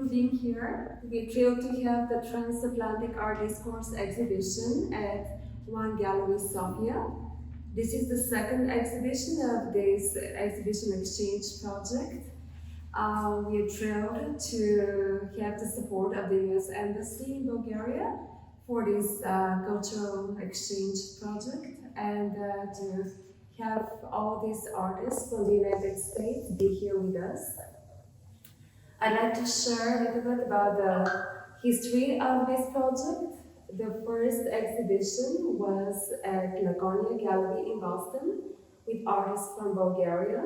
being here. We're thrilled to have the Transatlantic Art Discourse exhibition at One Gallery Sofia. This is the second exhibition of this exhibition exchange project. We are thrilled to have the support of the US Embassy in Bulgaria for this cultural exchange project, and to have all these artists from the United States be here with us. I'd like to share a little bit about the history of this project. The first exhibition was at Lagonia Gallery in Boston with artists from Bulgaria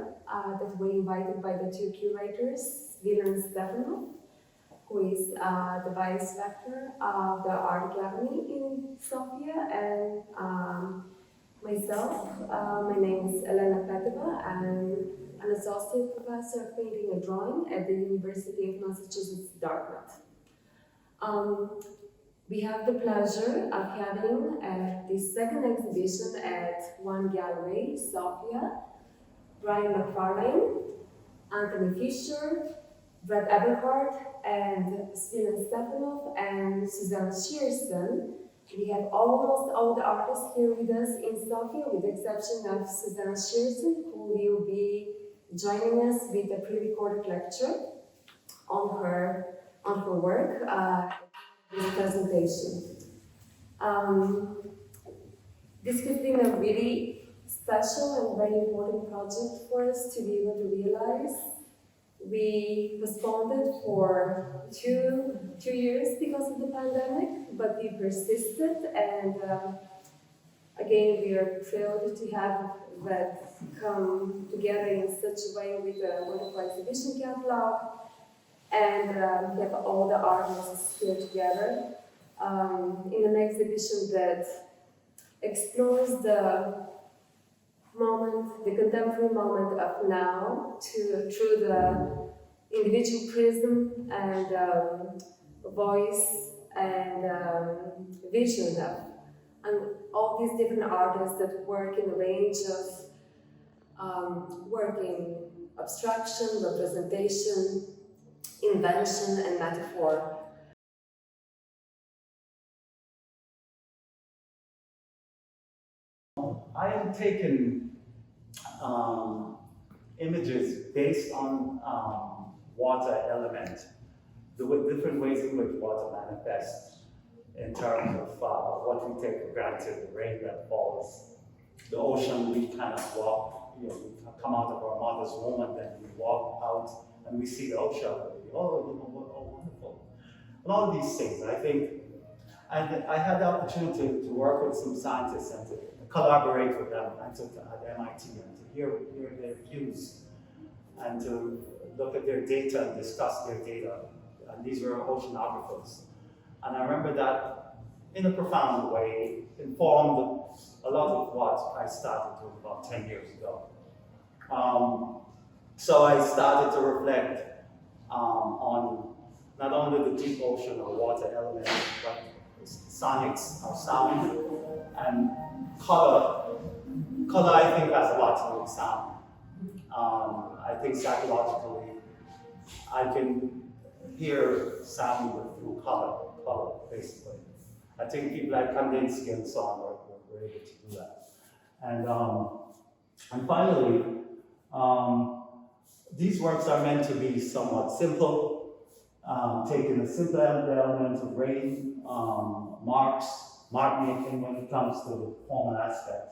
that were invited by the two curators, Svelen Stefanov, who is the vice rector of the art gallery in Sofia, and myself. My name is Elena Peteva. I'm an associate professor of painting and drawing at the University of Massachusetts, Dartmouth. We have the pleasure of having the second exhibition at One Gallery, Sofia, Brайън МакФарлейн, Антъни Фишър, Брет Еберхардт, and Свилен Stefanof, and Suzan Шиърсън. We have almost all the artists here with us in Sofia, with the exception of Suzan Шиърсъn, who will be joining us with a pre-recorded lecture on her work, this presentation. This has been a really special and very important project for us to be able to realize. We postponed it for two years because of the pandemic, but we persisted, and again, we are thrilled to have that come together in such a way with a wonderful exhibition catalog, and we have all the artists here together in an exhibition that explores the moment, the contemporary moment of now, through the individual prism and voice and vision of all these different artists that work in a range of work in abstraction, representation, invention, and metaphor. I have taken images based on water element, the different ways in which water manifests in terms of what we take for granted, the rain that falls, the ocean. We kind of walk, we come out of our mother's womb and then we walk out and we see the ocean. Wonderful. And all of these things, I think, I had the opportunity to work with some scientists and to collaborate with them and at MIT and to hear their views and to look at their data and discuss their data. And these were oceanographers. And I remember that in a profound way informed a lot of what I started doing about 10 years ago. So I started to reflect on not only the deep ocean or water element, but sonics or sound and color. Color, I think, has a lot to do with sound. I think psychologically, I can hear sound through color, basically. I think people like Kandinsky and so on were able to do that. And finally, these works are meant to be somewhat simple, taking a simple element of rain, mark making when it comes to the formal aspect,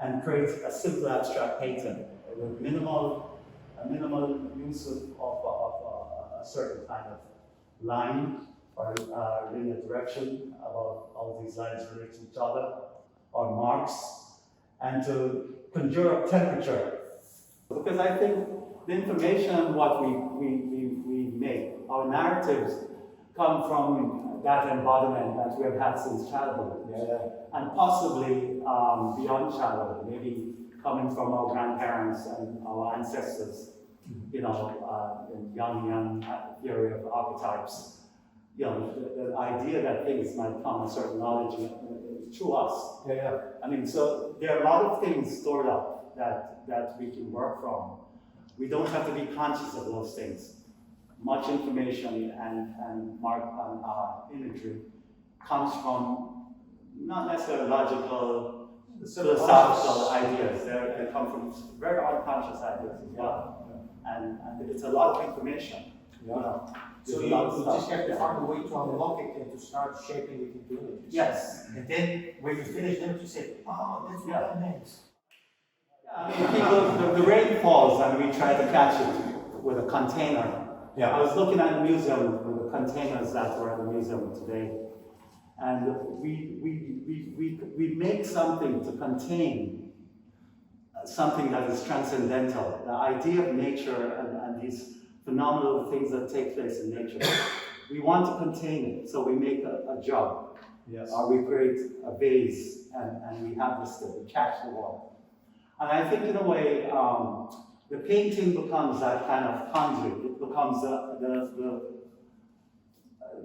and create a simple abstract painting with minimal use of a certain kind of line or linear direction about all these lines relate to each other, or marks, and to conjure up temperature. Because I think the information and what we make, our narratives, come from that embodiment that we have had since childhood, and possibly beyond childhood, maybe coming from our grandparents and our ancestors, in young theory of archetypes. The idea that things might come, a certain knowledge through us. I mean, so there are a lot of things stored up that we can work from. We don't have to be conscious of those things. much information and imagery comes from not necessarily logical, philosophical ideas. They come from very unconscious ideas as well. And it's a lot of information. Yeah. You know, So you just have to find a way to unlock it and to start shaping it into images. Yes. And then when you finish them, you say, oh, that's what that means. Yeah, I mean, people, the rain falls and we try to catch it with a container. Yeah. I was looking at the museum with the containers that were in the museum today. And we make something to contain something that is transcendental. The idea of nature and these phenomenal things that take place in nature. We want to contain it, so we make a jug. Yes. Or we create a vase, and we have this to catch the water. And I think in a way, the painting becomes that kind of conduit. It becomes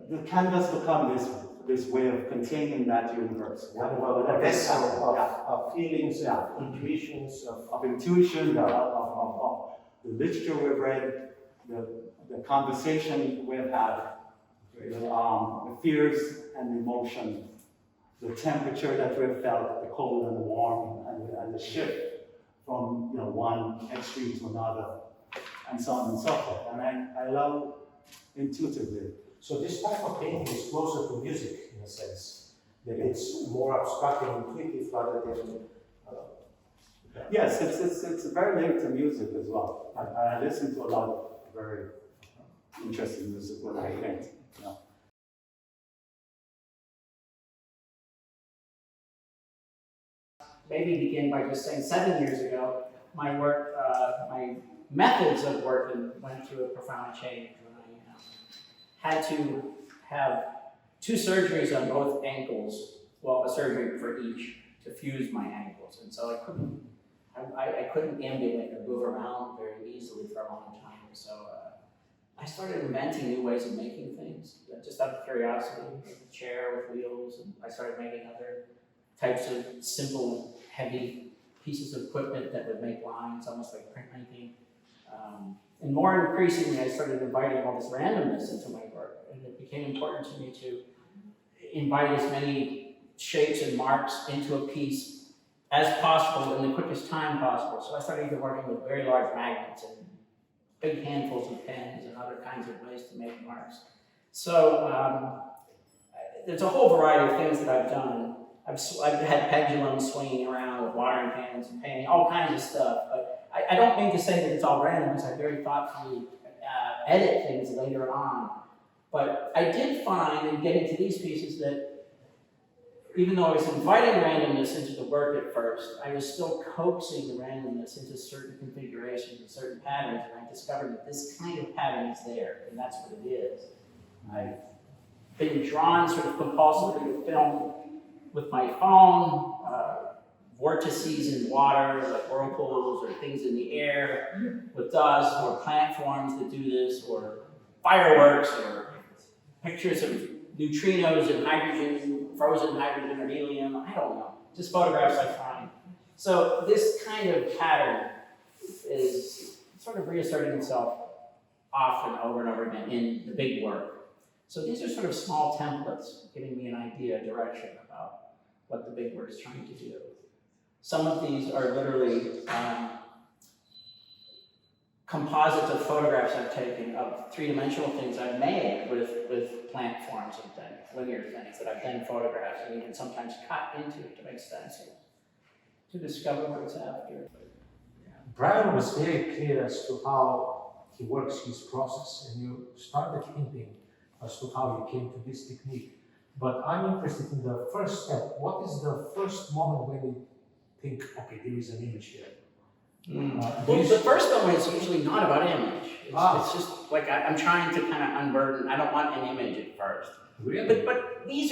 the canvas becomes this way of containing that universe. A vessel of feelings, of intuitions, of intuition, of the literature we've read, the conversation we've had, the fears and emotion, the temperature that we've felt, the cold and the warm, and the shift from one extreme to another, and so on and so forth. And I love intuitively. So this type of painting is closer to music in a sense, that it's more abstract and intuitive rather than. Yes, it's very linked to music as well. I listen to a lot of very interesting music when I paint. Yeah. Maybe begin by just saying 7 years ago, my work, my methods of work went through a profound change when I had to have 2 surgeries on both ankles, well, a surgery for each, to fuse my ankles. And so I couldn't ambulate or move around very easily for a long time. So I started inventing new ways of making things, just out of curiosity, like a chair with wheels, and I started making other types of simple, heavy pieces of equipment that would make lines, almost like printmaking. And more increasingly, I started inviting all this randomness into my work, and it became important to me to invite as many shapes and marks into a piece as possible in the quickest time possible. So I started even working with very large magnets and big handfuls of pens and other kinds of ways to make marks. So there's a whole variety of things that I've done. I've had pendulums swinging around with watering cans and painting, all kinds of stuff. But I don't mean to say that it's all random, because I very thoughtfully edit things later on. But I did find in getting to these pieces that even though I was inviting randomness into the work at first, I was still coaxing the randomness into certain configurations and certain patterns, and I discovered that this kind of pattern is there, and that's what it is. I've been drawn sort of compulsively to film with my phone, vortices in water, like whirlpools, or things in the air with dust, or plant forms that do this, or fireworks, or pictures of neutrinos and hydrogen, frozen hydrogen or helium, I don't know, just photographs I find. So this kind of pattern is sort of reasserting itself often over and over again in the big work. So these are sort of small templates giving me an idea, a direction about what the big work is trying to do. Some of these are literally composites of photographs I've taken of 3-dimensional things I've made with plant forms and things, linear things that I've then photographed and even sometimes cut into it to make sense of, to discover what it's after. Brайън was very clear as to how he works his process, and you started hinting as to how you came to this technique. But I'm interested in the first step. What is the first moment when you think, okay, there is an image here? Well, the first one is usually not about image. It's just like I'm trying to kind of unburden. I don't want an image at first. Really? But these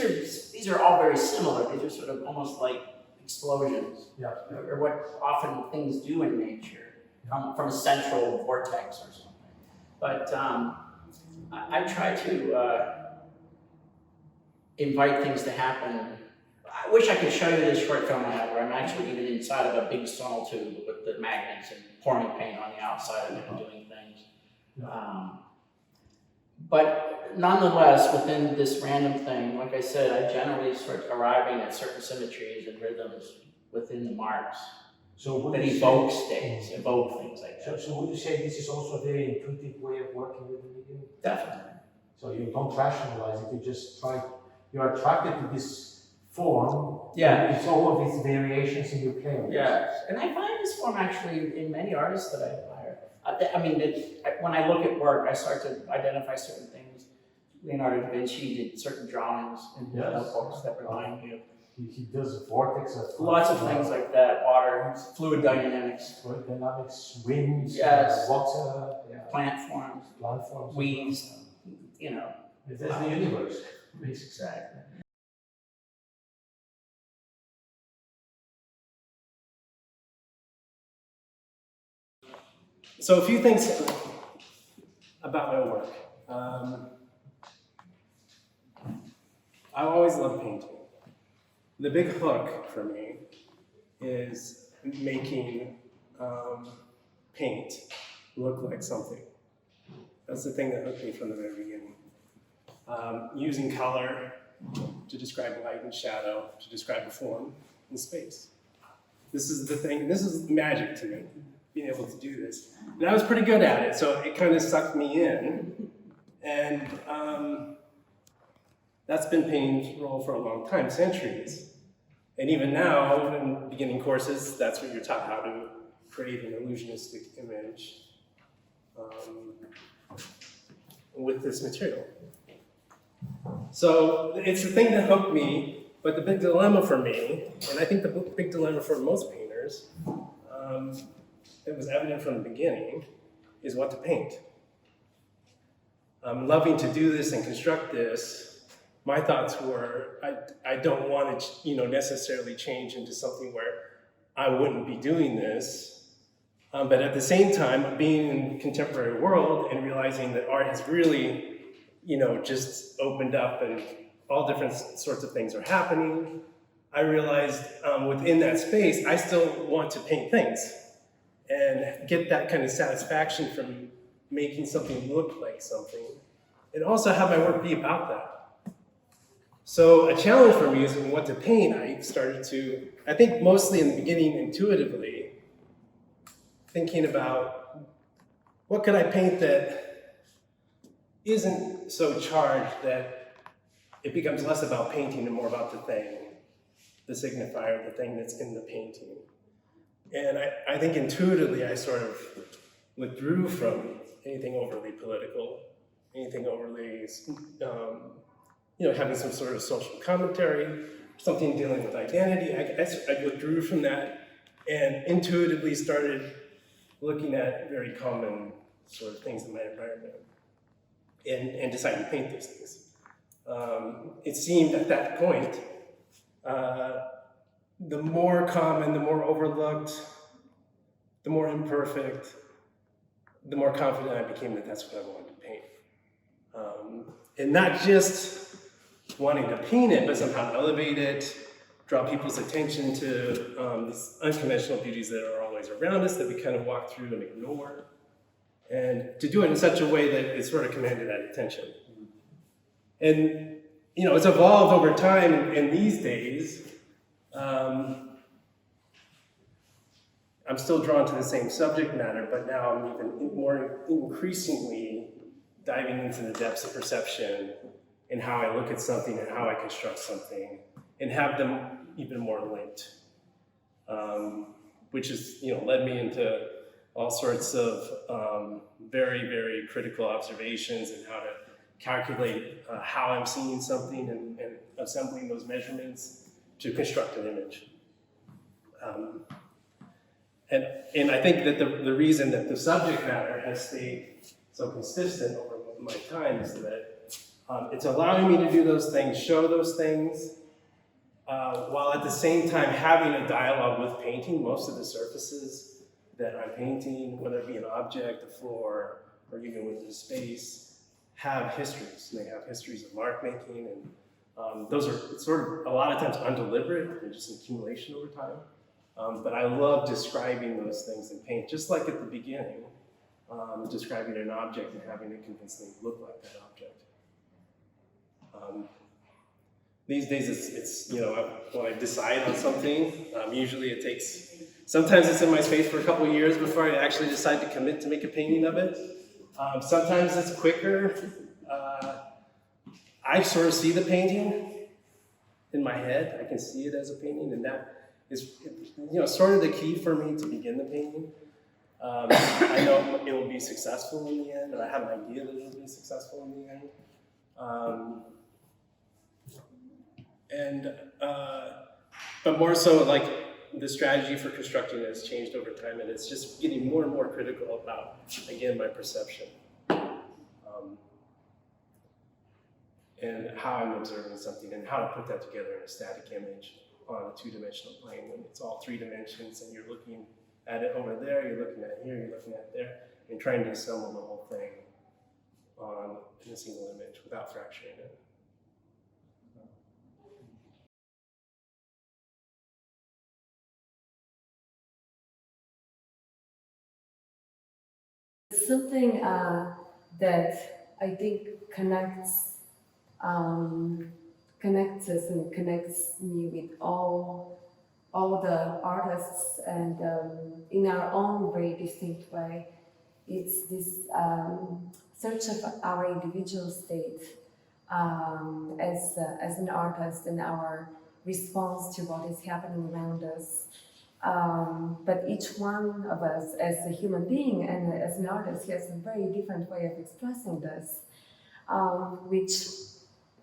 are all very similar. These are sort of almost like explosions, or what often things do in nature, from a central vortex or something. But I try to invite things to happen. I wish I could show you this short film I have where I'm actually even inside of a big sonotube with the magnets and pouring paint on the outside of it and doing things. But nonetheless, within this random thing, like I said, I generally start arriving at certain symmetries and rhythms within the marks that evoke states, evoke things like that. So would you say this is also a very intuitive way of working with the medium? Definitely. So you don't rationalize it, you just you're attracted to this form. Yeah. It's all of its variations in your play. Yes, and I find this form actually in many artists that I admire. When I look at work, I start to identify certain things. Leonardo da Vinci did certain drawings in notebooks that remind me of. He does vortex of Lots of things like that, water, fluid dynamics. Fluid dynamics, winds, Yes. water, Plant forms, plant forms. weeds, you know. That's the universe. Exactly. So a few things about my work. I always loved painting. The big hook for me is making paint look like something. That's the thing that hooked me from the very beginning. Using color to describe light and shadow, to describe a form in space. This is the thing, this is magic to me, being able to do this. And I was pretty good at it, so it kind of sucked me in. And that's been painting's role for a long time, centuries. And even now, in beginning courses, that's what you're taught, how to create an illusionistic image with this material. So it's the thing that hooked me, but the big dilemma for me, and I think the big dilemma for most painters, it was evident from the beginning, is what to paint. Loving to do this and construct this, my thoughts were, I don't want to, necessarily change into something where I wouldn't be doing this. But at the same time, being in the contemporary world and realizing that art has really, just opened up and all different sorts of things are happening, I realized within that space, I still want to paint things and get that kind of satisfaction from making something look like something, and also have my work be about that. So a challenge for me is in what to paint, I started to, I think mostly in the beginning intuitively, thinking about what could I paint that isn't so charged that it becomes less about painting and more about the thing, the signifier, the thing that's in the painting. And I think intuitively I sort of withdrew from anything overly political, anything overly, having some sort of social commentary, something dealing with identity. I withdrew from that and intuitively started looking at very common sort of things in my environment and decided to paint those things. It seemed at that point, the more common, the more overlooked, the more imperfect, the more confident I became that that's what I wanted to paint. And not just wanting to paint it, but somehow elevate it, draw people's attention to these unconventional beauties that are always around us that we kind of walk through and ignore. And to do it in such a way that it sort of commanded that attention. And, it's evolved over time, and these days, I'm still drawn to the same subject matter, but now I'm even more increasingly diving into the depths of perception and how I look at something and how I construct something and have them even more linked, which has led me into all sorts of very, very critical observations and how to calculate how I'm seeing something and assembling those measurements to construct an image. And I think that the reason that the subject matter has stayed so consistent over my time is that it's allowing me to do those things, show those things, while at the same time having a dialogue with painting. Most of the surfaces that I'm painting, whether it be an object, a floor, or even within a space, have histories. And they have histories of mark making, and those are sort of a lot of times undeliberate. They're just an accumulation over time. But I love describing those things in paint, just like at the beginning, describing an object and having it convincingly look like that object. These days it's when I decide on something, usually it takes, sometimes it's in my space for a couple of years before I actually decide to commit to make a painting of it. Sometimes it's quicker. I sort of see the painting in my head. I can see it as a painting, and that is sort of the key for me to begin the painting. I know it will be successful in the end, or I have an idea that it will be successful in the end. But more so, like, the strategy for constructing it has changed over time, and it's just getting more and more critical about, again, my perception. And how I'm observing something, and how to put that together in a static image on a two-dimensional plane when it's all 3 dimensions, and you're looking at it over there, you're looking at it here, you're looking at it there, and trying to assemble the whole thing in a single image without fracturing it. Something that I think connects us and connects me with all the artists, and in our own very distinct way. It's this search of our individual state as an artist, and our response to what is happening around us. But each one of us as a human being and as an artist has a very different way of expressing this, which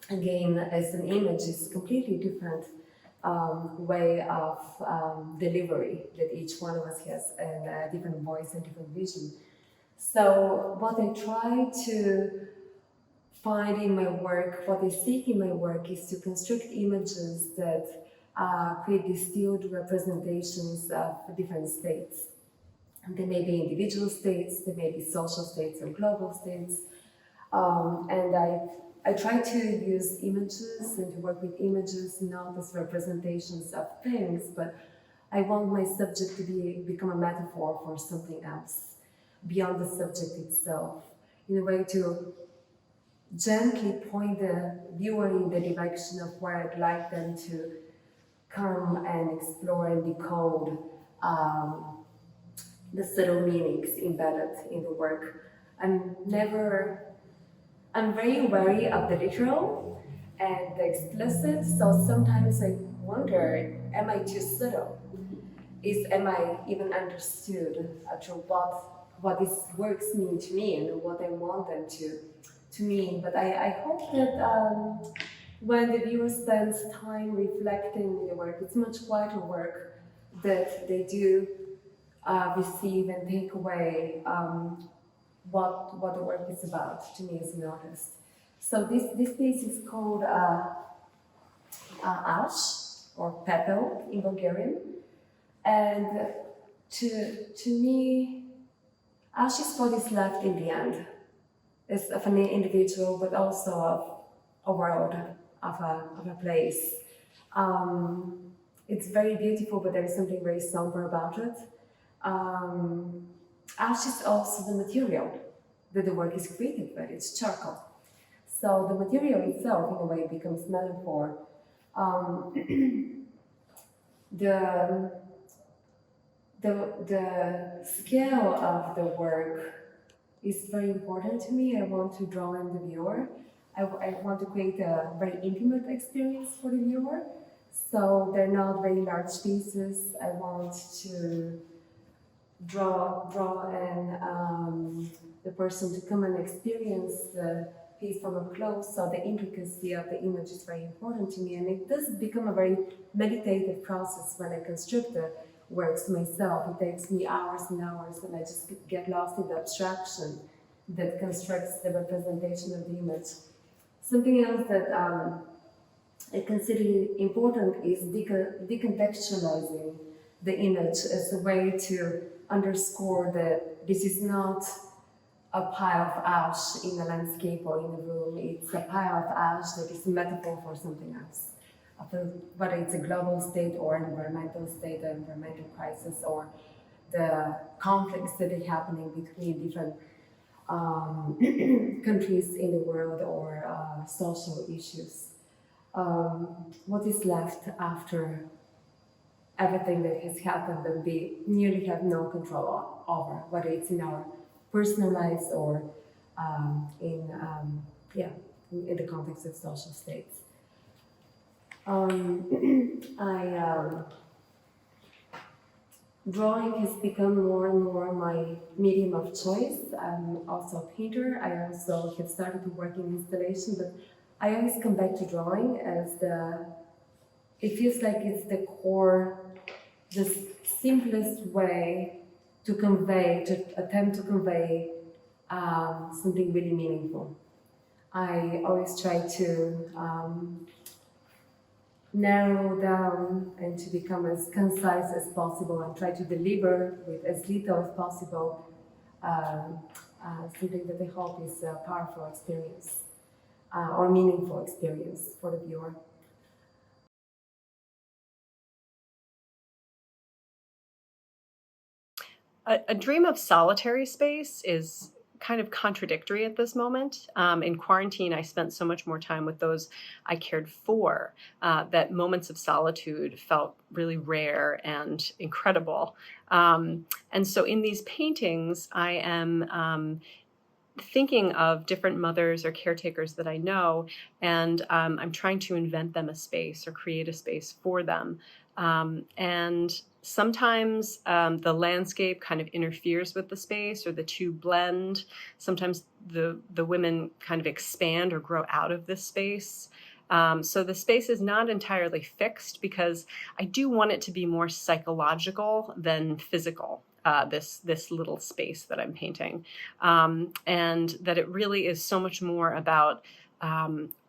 again, as an image, is a completely different way of delivery that each one of us has, and a different voice and different vision. So what I try to find in my work, what I seek in my work, is to construct images that create distilled representations of different states. And they may be individual states, they may be social states or global states. And I try to use images and to work with images not as representations of things, but I want my subject to become a metaphor for something else, beyond the subject itself, in a way to gently point the viewer in the direction of where I'd like them to come and explore and decode the subtle meanings embedded in the work. I'm very wary of the literal and the explicit, so sometimes I wonder, am I too subtle? Am I even understood through what these works mean to me and what I want them to mean? But I hope that when the viewer spends time reflecting the work, it's much quieter work, that they do receive and take away what the work is about to me as an artist. So this piece is called ash, or pepel in Bulgarian, and to me, ash is what is left in the end. It's of an individual, but also of a world, of a place. It's very beautiful, but there is something very somber about it. Ash is also the material that the work is created with. It's charcoal. So the material itself, in a way, becomes metaphor. The scale of the work is very important to me. I want to draw in the viewer. I want to create a very intimate experience for the viewer. So they're not very large pieces. I want to draw and the person to come and experience the piece from up close. So the intricacy of the image is very important to me, and it does become a very meditative process when I construct the works myself. It takes me hours and hours, and I just get lost in the abstraction that constructs the representation of the image. Something else that I consider important is decontextualizing the image as a way to underscore that this is not a pile of ash in a landscape or in a room. It's a pile of ash that is a metaphor for something else. Whether it's a global state or an environmental state, an environmental crisis, or the conflicts that are happening between different countries in the world or social issues. What is left after everything that has happened that we nearly have no control over, whether it's in our personal lives or in the context of social states. Drawing has become more and more my medium of choice. I'm also a painter. I also have started to work in installation, but I always come back to drawing as it feels like it's the core, the simplest way to attempt to convey something really meaningful. I always try to narrow down and to become as concise as possible and try to deliver with as little as possible something that I hope is a powerful experience or meaningful experience for the viewer. A dream of solitary space is kind of contradictory at this moment. In quarantine, I spent so much more time with those I cared for that moments of solitude felt really rare and incredible. And so in these paintings, I am thinking of different mothers or caretakers that I know, and I'm trying to invent them a space or create a space for them. And sometimes the landscape kind of interferes with the space, or the two blend. Sometimes the women kind of expand or grow out of this space. So the space is not entirely fixed because I do want it to be more psychological than physical. This little space that I'm painting, and that it really is so much more about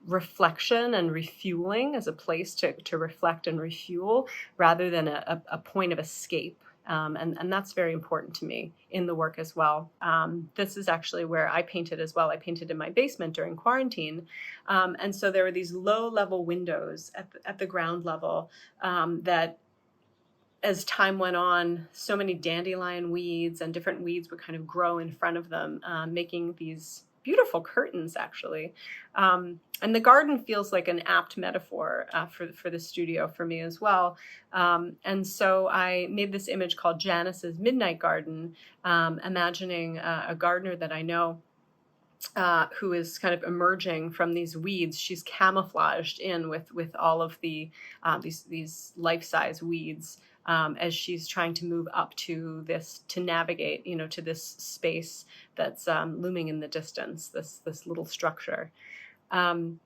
reflection and refueling as a place to reflect and refuel rather than a point of escape. And that's very important to me in the work as well. This is actually where I painted as well. I painted in my basement during quarantine. And so there were these low-level windows at the ground level that, as time went on, so many dandelion weeds and different weeds would kind of grow in front of them, making these beautiful curtains, actually. And the garden feels like an apt metaphor for the studio for me as well. And so I made this image called Janice's Midnight Garden, imagining a gardener that I know who is kind of emerging from these weeds. She's camouflaged in with all of the these life-size weeds as she's trying to move up to navigate, to this space that's looming in the distance, this little structure. And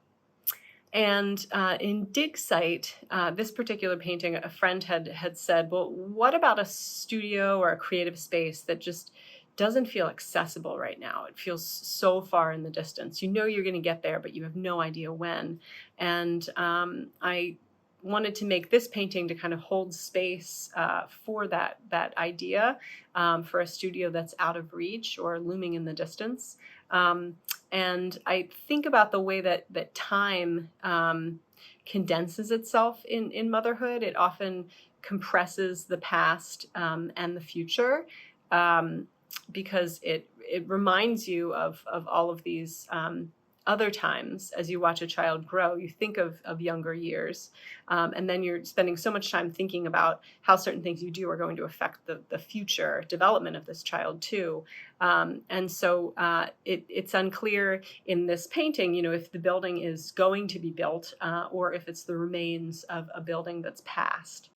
in Dig Site, this particular painting, a friend had said, well, what about a studio or a creative space that just doesn't feel accessible right now? It feels so far in the distance. You know you're going to get there, but you have no idea when. And I wanted to make this painting to kind of hold space for that idea, for a studio that's out of reach or looming in the distance. And I think about the way that time condenses itself in motherhood. It often compresses the past and the future, because it reminds you of all of these other times as you watch a child grow. You think of younger years, and then you're spending so much time thinking about how certain things you do are going to affect the future development of this child too. And so it's unclear in this painting, if the building is going to be built or if it's the remains of a building that's passed.